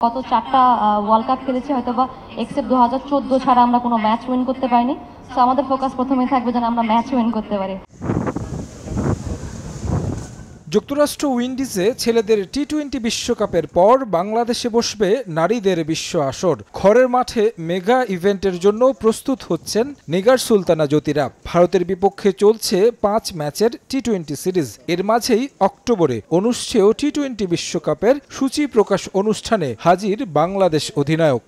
গত 4টা world cup খেলেছি, হয়তোবা এক্সেপ্ট 2014 ছাড়া আমরা কোনো ম্যাচ উইন করতে পারিনি। সো আমাদের ফোকাস প্রথমেই থাকবে যেন আমরা ম্যাচ উইন করতে পারি। যুক্তরাষ্ট্র উইন্ডিজে ছেলেদের টি-20 বিশ্বকাপের পর বাংলাদেশে বসবে নারীদের বিশ্ব আসর। ঘরের মাঠে মেগা ইভেন্টের জন্য প্রস্তুত হচ্ছেন নিগার সুলতানা জ্যোতিরা। ভারতের বিপক্ষে চলছে 5 ম্যাচের টি-20 সিরিজ। এর মাঝেই অক্টোবরে অনুষ্ঠেয় টি-20 বিশ্বকাপের সূচি প্রকাশ অনুষ্ঠানে হাজির বাংলাদেশ অধিনায়ক।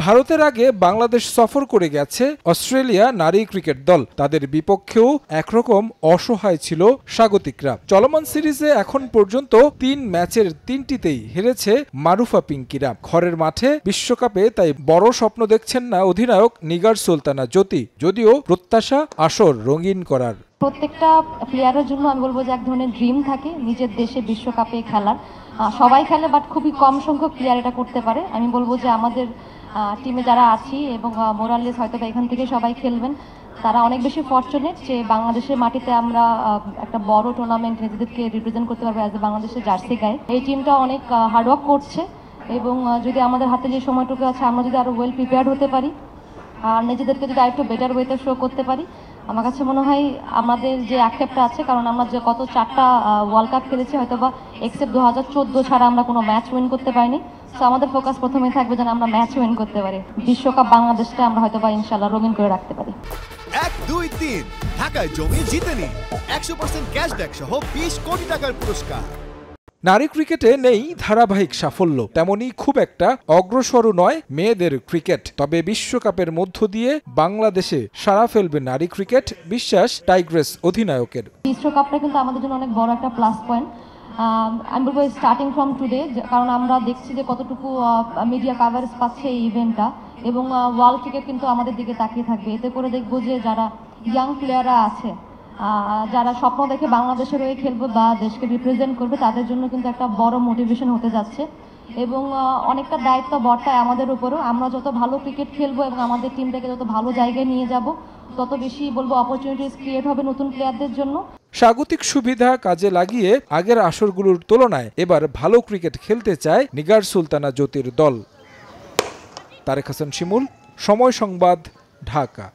ভারতের আগে বাংলাদেশ সফর করে গেছে অস্ট্রেলিয়া নারী ক্রিকেট দল। তাদের বিপক্ষেও একরকম অসহায় ছিল স্বাগতিকরা। চলমান সিরিজে এখন পর্যন্ত 3 ম্যাচের 3টিতেই হেরেছে মারুফা পিঙ্কিরা। ঘরের মাঠে বিশ্বকাপে তাই বড় স্বপ্ন দেখছেন না অধিনায়ক নিগার সুলতানা জ্যোতি, যদিও প্রত্যাশা আসর রঙিন করার। প্রত্যেকটা প্লেয়ারের জন্য আমি বলবো যে এক ধরনের ড্রিম থাকে নিজের দেশে বিশ্বকাপে খেলার। সবাই খেলে, বাট খুবই কম সংখ্যক প্লেয়ার এটা করতে পারে। আমি বলবো যে আমাদের টিমে যারা আছি এবং মোরাললেস হয়তো এখান থেকে সবাই খেলবেন, তারা অনেক বেশি ফরচুনেট যে বাংলাদেশের মাটিতে আমরা একটা বড় টুর্নামেন্ট নিজেদেরকে রিপ্রেজেন্ট করতে পারবো অ্যাজ এ বাংলাদেশের জার্সি গায়ে। এই টিমটা অনেক হার্ডওয়ার্ক করছে এবং যদি আমাদের হাতে যে সময়টুকু আছে আমরা যদি আরও ওয়েল প্রিপেয়ার্ড হতে পারি আর নিজেদেরকে যদি আরেকটু বেটার ওয়েতে শো করতে পারি, আমার কাছে মনে হয় আমাদের যে আক্ষেপটা আছে, কারণ আমরা যে গত 4টা ওয়ার্ল্ড কাপ খেলেছি, হয়তোবা এক্সেপ্ট 2014 ছাড়া আমরা কোনো ম্যাচ উইন করতে পারিনি। সো আমাদের ফোকাস প্রথমেই থাকবে যেন আমরা ম্যাচ উইন করতে পারি। বিশ্বকাপ বাংলাদেশটা আমরা হয়তোবা ইনশাল্লাহ রঙিন করে রাখতে পারি। 1, 2, 3 ঢাকায় জমি জিতে নিন 100% ক্যাশব্যাক সহ 20 কোটি টাকার পুরস্কার। নারী ক্রিকেটে নেই ধারাবাহিক সাফল্য, তেমনি খুব একটা অগ্রসরও নয় মেয়েদের ক্রিকেট। তবে বিশ্বকাপের মধ্য দিয়ে বাংলাদেশে সাড়া ফেলবে নারী ক্রিকেট, বিশ্বাস টাইগ্রেস অধিনায়কের। বিশ্বকাপটা কিন্তু আমাদের জন্য অনেক বড় একটা প্লাস পয়েন্ট। আমি বলবো স্টার্টিং ফ্রম টুডে, কারণ আমরা দেখছি যে কতটুকু মিডিয়া কাভারেজ পাচ্ছে এই ইভেন্টটা, এবং ওয়ার্ল্ড ক্রিকেট কিন্তু আমাদের দিকে তাকিয়ে থাকবে। এতে করে দেখবো যে যারা ইয়াং প্লেয়াররা আছে, যারা স্বপ্ন দেখে বাংলাদেশের হয়ে খেলবে বা দেশকে রিপ্রেজেন্ট করবে, তাদের জন্য কিন্তু একটা বড় মোটিভেশন হতে যাচ্ছে এবং অনেকটা দায়িত্ব বর্তায় আমাদের উপরও। আমরা যত ভালো ক্রিকেট খেলবো এবং আমাদের টিমটাকে যত ভালো জায়গায় নিয়ে যাব, তত বেশি বলবো অপরচুনিটিস ক্রিয়েট হবে নতুন প্লেয়ারদের জন্য। স্বাগতিক সুবিধা কাজে লাগিয়ে আগের আসরগুলোর তুলনায় এবার ভালো ক্রিকেট খেলতে চায় নিগার সুলতানা জ্যোতির দল। তারেক হাসান শিমুল, সময় সংবাদ, ঢাকা।